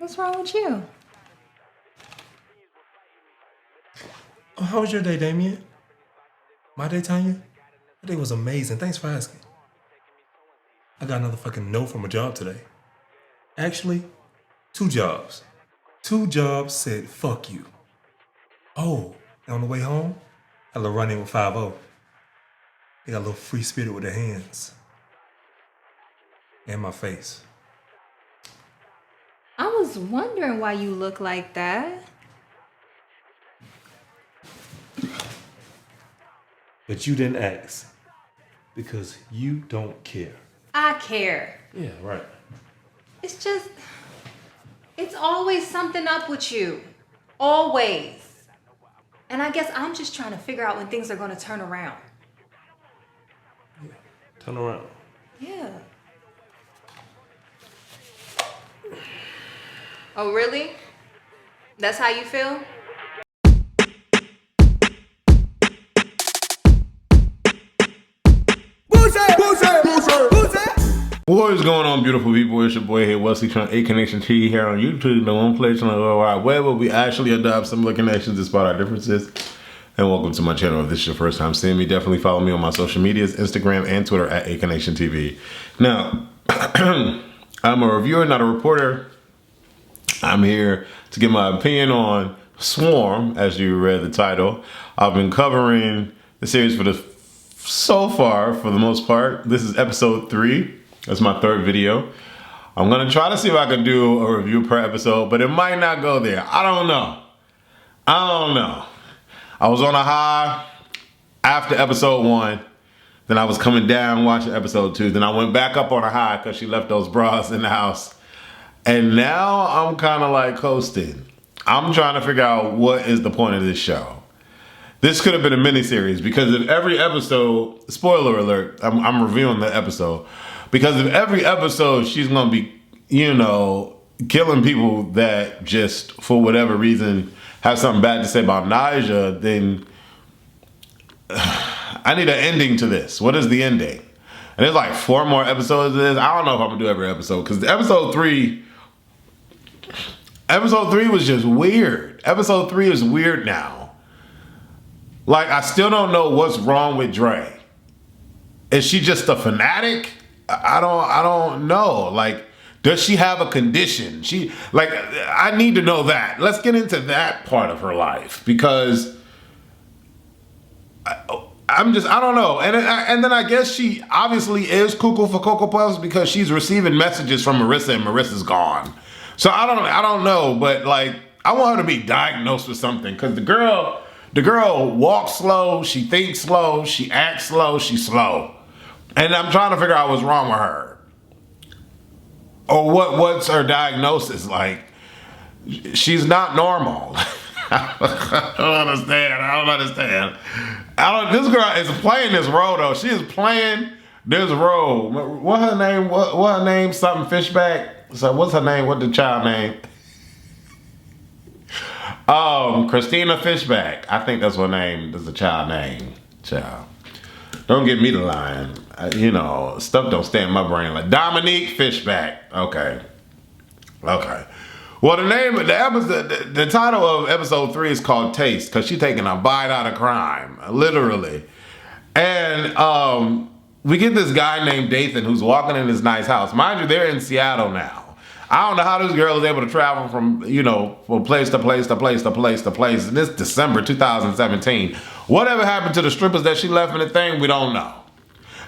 What's wrong with you? Oh, how was your day, Damien? My day, Tanya? My day was amazing. Thanks for asking. I got another fucking no from a job today. Actually, 2 jobs. 2 jobs said, fuck you. Oh, and on the way home, I had a little run-in with 5-0. They got a little free spirit with their hands. And my face. I was wondering why you look like that. But you didn't ask. Because you don't care. I care. Yeah, right. It's just, it's always something up with you. Always. And I guess I'm just trying to figure out when things are going to turn around. Yeah. Turn around. Yeah. Oh, really? That's how you feel? What is going on, beautiful people? It's your boy here, Wesley, from A Connection TV here on YouTube, the one place on the World Wide Web where we actually adopt similar connections despite our differences. And welcome to my channel. If this is your first time seeing me, definitely follow me on my social medias, Instagram and Twitter at A Connection TV. Now, I'm a reviewer, not a reporter. I'm here to give my opinion on Swarm, as you read the title. I've been covering the series so far, for the most part. This is episode 3. That's my 3rd video. I'm gonna try to see if I can do a review per episode, but it might not go there. I don't know. I was on a high after episode 1. Then I was coming down watching episode 2. Then I went back up on a high because she left those bras in the house. And now I'm kind of like coasting. I'm trying to figure out what is the point of this show. This could have been a miniseries because if every episode, spoiler alert, I'm reviewing the episode. Because if every episode she's going to be, killing people that just, for whatever reason, have something bad to say about Naija, then I need an ending to this. What is the ending? And there's like 4 more episodes of this. I don't know if I'm going to do every episode because episode 3 was just weird. Episode 3 is weird now. Like, I still don't know what's wrong with Dre. Is she just a fanatic? I don't know. Like, does she have a condition? I need to know that. Let's get into that part of her life because I don't know. And then I guess she obviously is cuckoo for Cocoa Puffs because she's receiving messages from Marissa and Marissa's gone. So I don't know, but like, I want her to be diagnosed with something because the girl walks slow, she thinks slow, she acts slow, she's slow. And I'm trying to figure out what's wrong with her. Or what's her diagnosis? Like, she's not normal. I don't understand. This girl is playing this role though. She is playing this role. What her name? What her name? Something Fishback. So what's her name? What the child name? Christina Fishback. I think that's her name. That's the child name. Child. Don't get me to lying. Stuff don't stay in my brain. Like Dominique Fishback. Okay. Well, the title of episode 3 is called Taste because she's taking a bite out of crime, literally. And we get this guy named Dathan who's walking in his nice house. Mind you, they're in Seattle now. I don't know how this girl is able to travel from place to place to place to place to place. And this December 2017. Whatever happened to the strippers that she left in the thing, we don't know.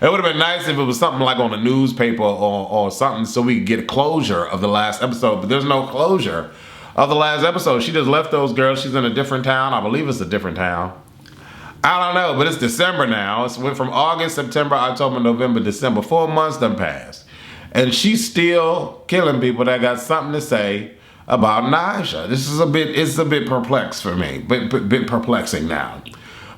It would have been nice if it was something like on the newspaper or something so we could get a closure of the last episode. But there's no closure of the last episode. She just left those girls. She's in a different town. I believe it's a different town. I don't know, but it's December now. It went from August, September, October, November, December. 4 months done passed. And she's still killing people that got something to say about Naija. It's a bit perplexed for me, bit perplexing now.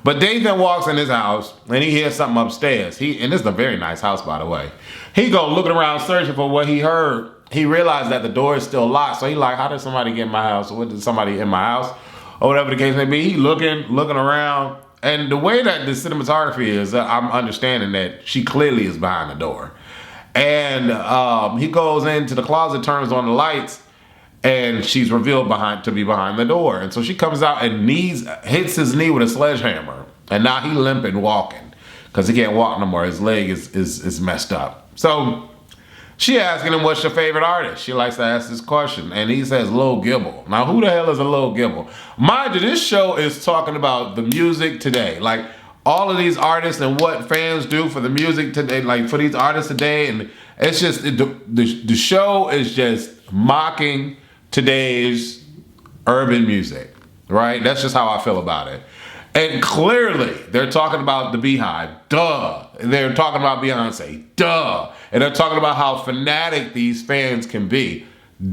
But Dathan walks in his house and he hears something upstairs. And this is a very nice house, by the way. He go looking around searching for what he heard. He realized that the door is still locked. So he like, how did somebody get in my house? Or what did somebody in my house? Or whatever the case may be. He looking around. And the way that the cinematography is, I'm understanding that she clearly is behind the door. And he goes into the closet, turns on the lights, and she's revealed to be behind the door. And so she comes out and hits his knee with a sledgehammer, and now he limping walking because he can't walk no more. His leg is messed up. So she asking him, what's your favorite artist? She likes to ask this question. And he says, Lil Gibble. Now, who the hell is a Lil Gibble? Mind you, this show is talking about the music today. Like, all of these artists and what fans do for the music today, like for these artists today. And it's just, the show is just mocking today's urban music, right? That's just how I feel about it. And clearly, they're talking about the Beehive, duh. They're talking about Beyonce, duh. And they're talking about how fanatic these fans can be,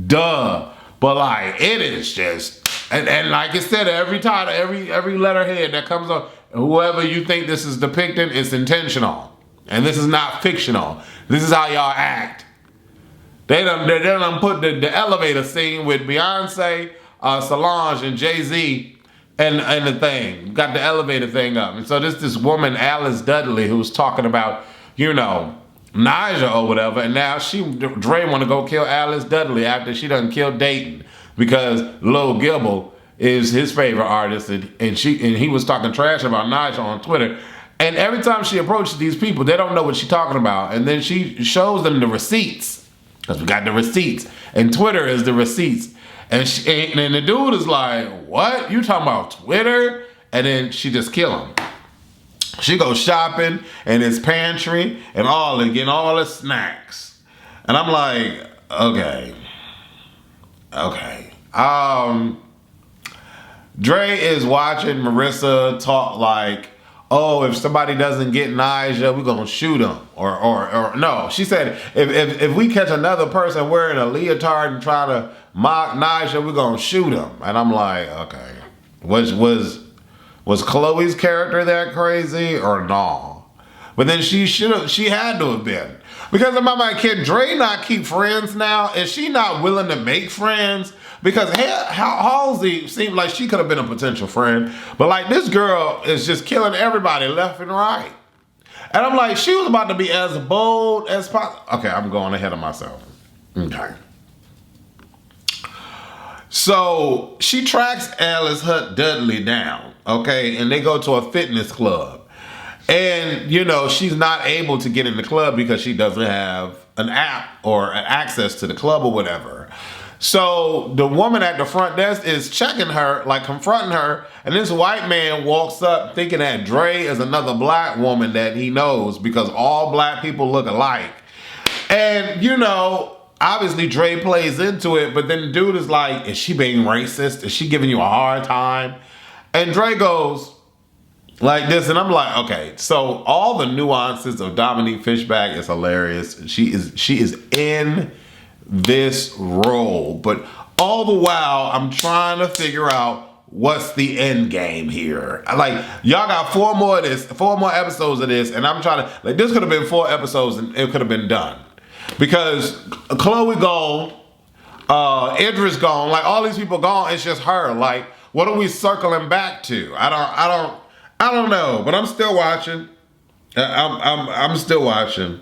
duh. But like, it is just, and like I said, every time, every letterhead that comes on, whoever you think this is depicting, it's intentional. And this is not fictional. This is how y'all act. They done put the elevator scene with Beyonce, Solange, and Jay-Z and the thing. Got the elevator thing up. And so this woman, Alice Dudley, who's talking about, you know, Naja or whatever, and now Dre want to go kill Alice Dudley after she done killed Dayton because Lil Gibble is his favorite artist, and he was talking trash about Naja on Twitter. And every time she approaches these people, they don't know what she's talking about. And then she shows them the receipts, because we got the receipts, and Twitter is the receipts. And the dude is like, what? You talking about Twitter? And then she just kill him. She goes shopping in his pantry and getting all the snacks. And I'm like, okay. Dre is watching Marissa talk like, oh, if somebody doesn't get Naja, we're gonna shoot him. Or no, she said, if we catch another person wearing a leotard and try to mock Naja, we're gonna shoot him. And I'm like, okay, was Chloe's character that crazy or no? But then she had to have been. Because in my mind, can Dre not keep friends now? Is she not willing to make friends? Because Halsey seemed like she could have been a potential friend. But like, this girl is just killing everybody left and right. And I'm like, she was about to be as bold as possible. Okay, I'm going ahead of myself. Okay. So she tracks Alice Dudley down, okay, and they go to a fitness club. And, you know, she's not able to get in the club because she doesn't have an app or access to the club or whatever. So the woman at the front desk is checking her, like confronting her, and this white man walks up thinking that Dre is another black woman that he knows because all black people look alike. And, you know, obviously Dre plays into it, but then the dude is like, is she being racist? Is she giving you a hard time? And Dre goes like this, and I'm like, okay, so all the nuances of Dominique Fishback is hilarious. She is in this role, but all the while I'm trying to figure out what's the end game here. Like, y'all got 4 more episodes of this, and I'm trying to, like, this could have been 4 episodes and it could have been done. Because Chloe gone, Idris gone, like all these people gone, it's just her. Like, what are we circling back to? I don't know, but I'm still watching. I'm still watching.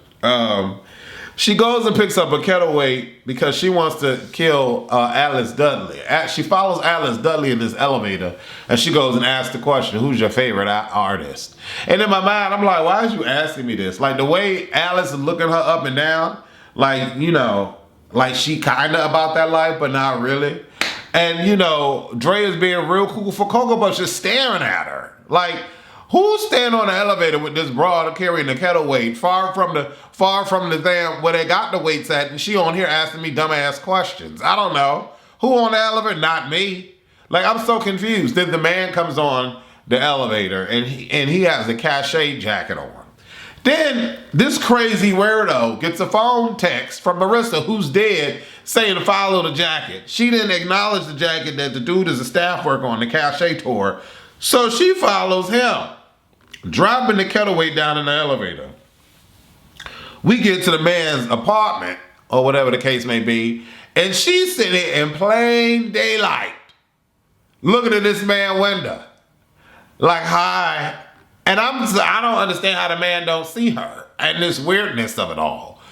She goes and picks up a kettleweight because she wants to kill Alice Dudley. She follows Alice Dudley in this elevator, and she goes and asks the question, who's your favorite artist? And in my mind, I'm like, why is you asking me this? Like, the way Alice is looking her up and down, like, you know, like she kind of about that life, but not really. And, you know, Dre is being real cool for Cocoa Puffs, just staring at her. Like, who's standing on the elevator with this broad carrying the kettleweight, far from the damn where they got the weights at, and she on here asking me dumbass questions? I don't know. Who on the elevator? Not me. Like, I'm so confused. Then the man comes on the elevator, and he has a cachet jacket on. Then this crazy weirdo gets a phone text from Marissa, who's dead, saying to follow the jacket. She didn't acknowledge the jacket that the dude is a staff worker on the cachet tour. So she follows him, dropping the kettleweight down in the elevator. We get to the man's apartment, or whatever the case may be, and she's sitting in plain daylight, looking at this man's window, like, hi. And I don't understand how the man don't see her and this weirdness of it all.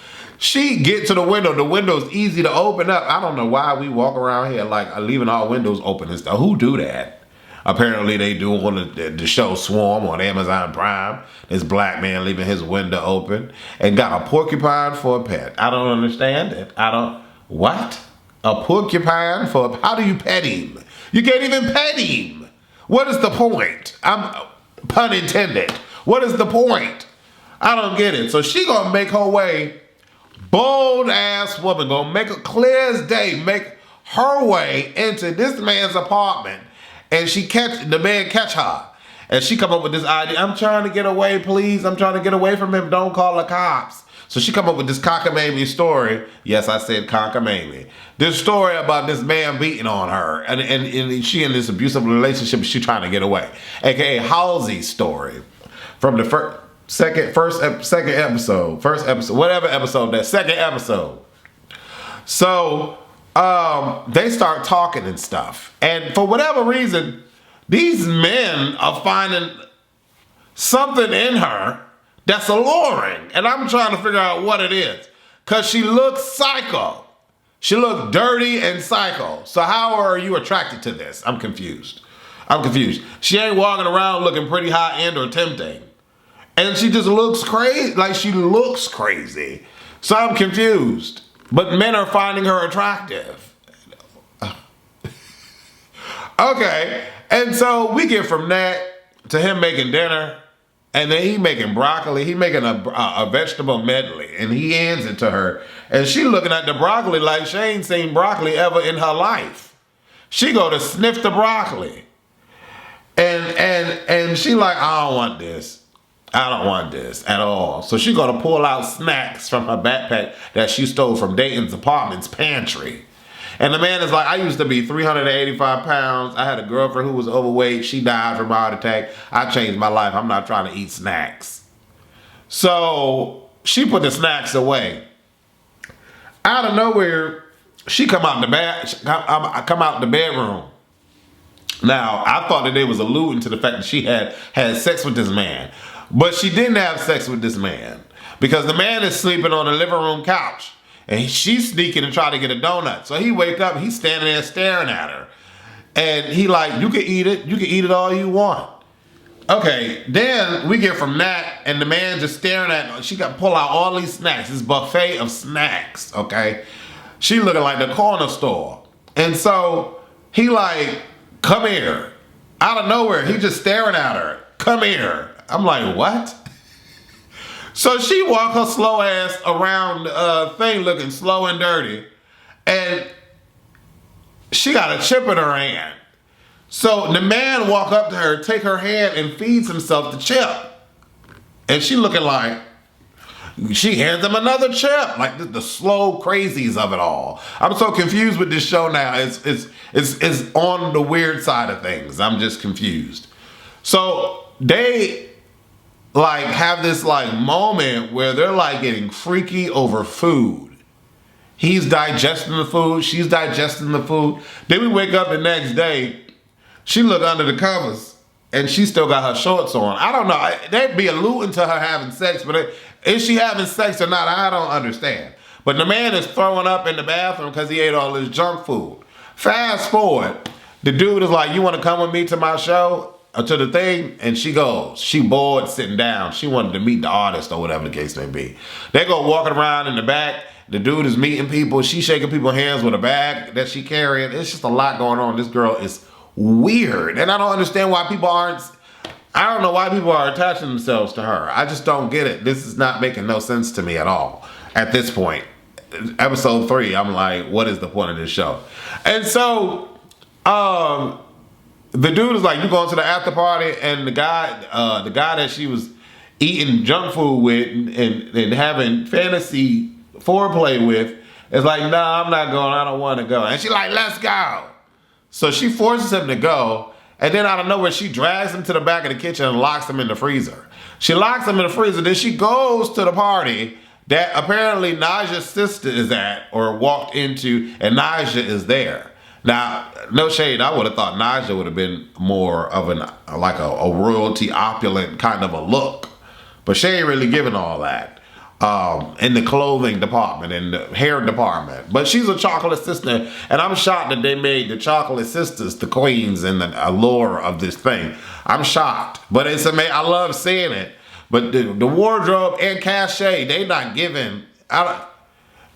She get to the window. The window's easy to open up. I don't know why we walk around here like leaving our windows open and stuff. Who do that? Apparently they do on the show Swarm on Amazon Prime. This black man leaving his window open and got a porcupine for a pet. I don't understand it. What? A porcupine how do you pet him? You can't even pet him. What is the point? Pun intended. What is the point? I don't get it. So she gonna make her way, bold ass woman, gonna make it clear as day, make her way into this man's apartment. And the man catch her. And she come up with this idea. I'm trying to get away, please. I'm trying to get away from him. Don't call the cops. So she come up with this cockamamie story. Yes, I said cockamamie. This story about this man beating on her. And she in this abusive relationship, she trying to get away. AKA Halsey's story. From the second episode, second episode. So they start talking and stuff. And for whatever reason, these men are finding something in her that's alluring. And I'm trying to figure out what it is. Because she looks psycho. She looks dirty and psycho. So how are you attracted to this? I'm confused. She ain't walking around looking pretty high-end or tempting. And she just looks crazy. Like she looks crazy. So I'm confused. But men are finding her attractive. Okay. And so we get from that to him making dinner. And then he making broccoli. He making a vegetable medley. And he hands it to her. And she looking at the broccoli like she ain't seen broccoli ever in her life. She go to sniff the broccoli. And she like, I don't want this. I don't want this at all. So she gonna pull out snacks from her backpack that she stole from Dayton's apartment's pantry. And the man is like, I used to be 385 pounds. I had a girlfriend who was overweight. She died from a heart attack. I changed my life. I'm not trying to eat snacks. So she put the snacks away. Out of nowhere, she come out the bedroom. Now, I thought that they was alluding to the fact that she had sex with this man. But she didn't have sex with this man. Because the man is sleeping on the living room couch. And she's sneaking and trying to get a donut. So he wake up, he's standing there staring at her. And he like, you can eat it. You can eat it all you want. Okay, then we get from that, and the man just staring at her. She got pull out all these snacks. This buffet of snacks, okay? She looking like the corner store. And so he like, come here. Out of nowhere, he just staring at her. Come here. I'm like, what? So she walk her slow ass around the thing looking slow and dirty. And she got a chip in her hand. So the man walk up to her, take her hand and feeds himself the chip. And she looking like, she hands him another chip. Like the slow crazies of it all. I'm so confused with this show now. It's on the weird side of things. I'm just confused. So they like have this like moment where they're like getting freaky over food. He's digesting the food. She's digesting the food. Then we wake up the next day. She look under the covers and she still got her shorts on. I don't know. They'd be alluding to her having sex, but is she having sex or not? I don't understand. But the man is throwing up in the bathroom because he ate all this junk food. Fast forward. The dude is like, you want to come with me to my show? Or to the thing? And she goes. She bored sitting down. She wanted to meet the artist or whatever the case may be. They go walking around in the back. The dude is meeting people. She's shaking people's hands with a bag that she carrying. It's just a lot going on. This girl is weird. And I don't understand why people I don't know why people are attaching themselves to her. I just don't get it. This is not making no sense to me at all. At this point. Episode 3, I'm like, what is the point of this show? And so, the dude is like, you going to the after party, and the guy that she was eating junk food with and having fantasy foreplay with is like, nah, I'm not going. I don't want to go. And she's like, let's go. So she forces him to go, and then out of nowhere, she drags him to the back of the kitchen and locks him in the freezer. She locks him in the freezer. Then she goes to the party that apparently Naja's sister is at or walked into, and Naja is there. Now, no shade, I would have thought Naja would have been more of a royalty opulent kind of a look. But she ain't really giving all that. in the clothing department, in the hair department. But she's a chocolate sister, and I'm shocked that they made the chocolate sisters the queens and the allure of this thing. I'm shocked, but it's amazing. I love seeing it. But the wardrobe and cachet, they not giving. I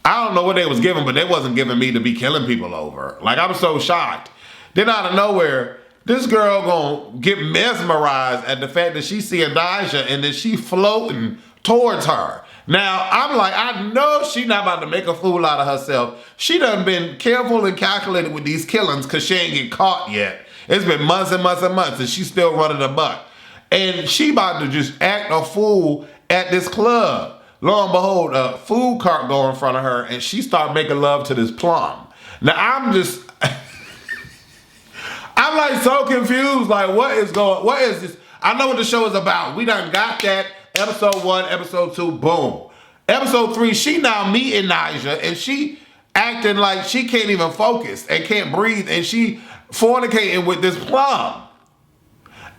don't know what they was giving, but they wasn't giving me to be killing people over. Like, I'm so shocked. Then out of nowhere, this girl gonna get mesmerized at the fact that she seeing Nyjah and that she floating towards her. Now, I'm like, I know she not about to make a fool out of herself. She done been careful and calculated with these killings because she ain't get caught yet. It's been months and months and months and she's still running amok. And she about to just act a fool at this club. Lo and behold, a food cart go in front of her and she start making love to this plum. Now, I'm like so confused. Like, what is this? I know what the show is about. We done got that. Episode 1, episode 2, boom. Episode 3, she now meeting Nyjah and she acting like she can't even focus and can't breathe and she fornicating with this plum.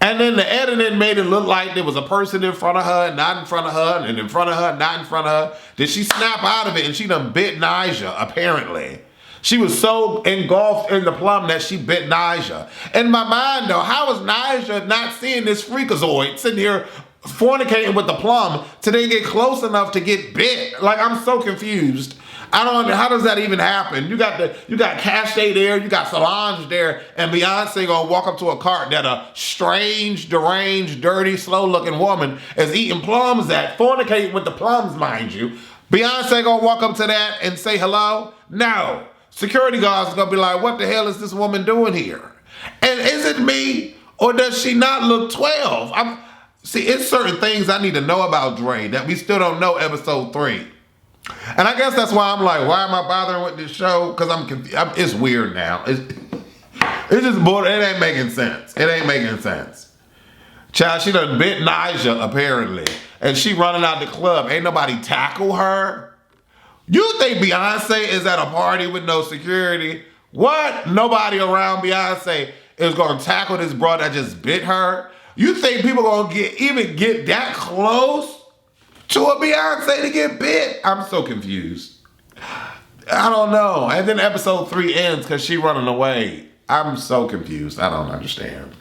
And then the editing made it look like there was a person in front of her, not in front of her, and in front of her, not in front of her. Did she snap out of it and she done bit Nyjah, apparently. She was so engulfed in the plum that she bit Nyjah. In my mind though, how is Nyjah not seeing this freakazoid sitting here fornicating with the plum till they get close enough to get bit? Like, I'm so confused. I don't know, how does that even happen? You got Cachet there, you got Solange there, and Beyonce gonna walk up to a cart that a strange, deranged, dirty, slow-looking woman is eating plums at, fornicating with the plums, mind you. Beyonce gonna walk up to that and say hello? No. Security guards gonna be like, what the hell is this woman doing here? And is it me, or does she not look 12? See, it's certain things I need to know about Dre that we still don't know episode 3. And I guess that's why I'm like, why am I bothering with this show? Because I'm confused. It's weird now. It's just boring. It ain't making sense. It ain't making sense. Child, she done bit Nyjah, apparently. And she running out the club. Ain't nobody tackle her? You think Beyonce is at a party with no security? What? Nobody around Beyonce is going to tackle this broad that just bit her? You think people going to even get that close to a Beyonce to get bit? I'm so confused. I don't know. And then episode 3 ends because she running away. I'm so confused. I don't understand.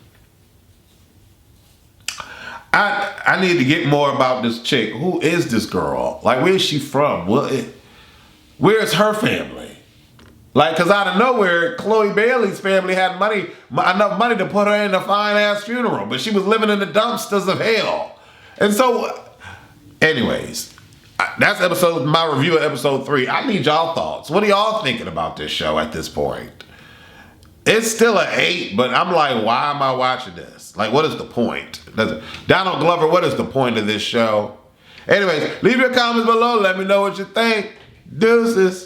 I need to get more about this chick. Who is this girl? Like, where is she from? Where's her family? Like, because out of nowhere, Chloe Bailey's family had enough money to put her in a fine-ass funeral, but she was living in the dumpsters of hell. And so, anyways, that's my review of episode 3. I need y'all thoughts. What are y'all thinking about this show at this point? It's still an 8, but I'm like, why am I watching this? Like, what is the point? Donald Glover, what is the point of this show? Anyways, leave your comments below. Let me know what you think. Deuces.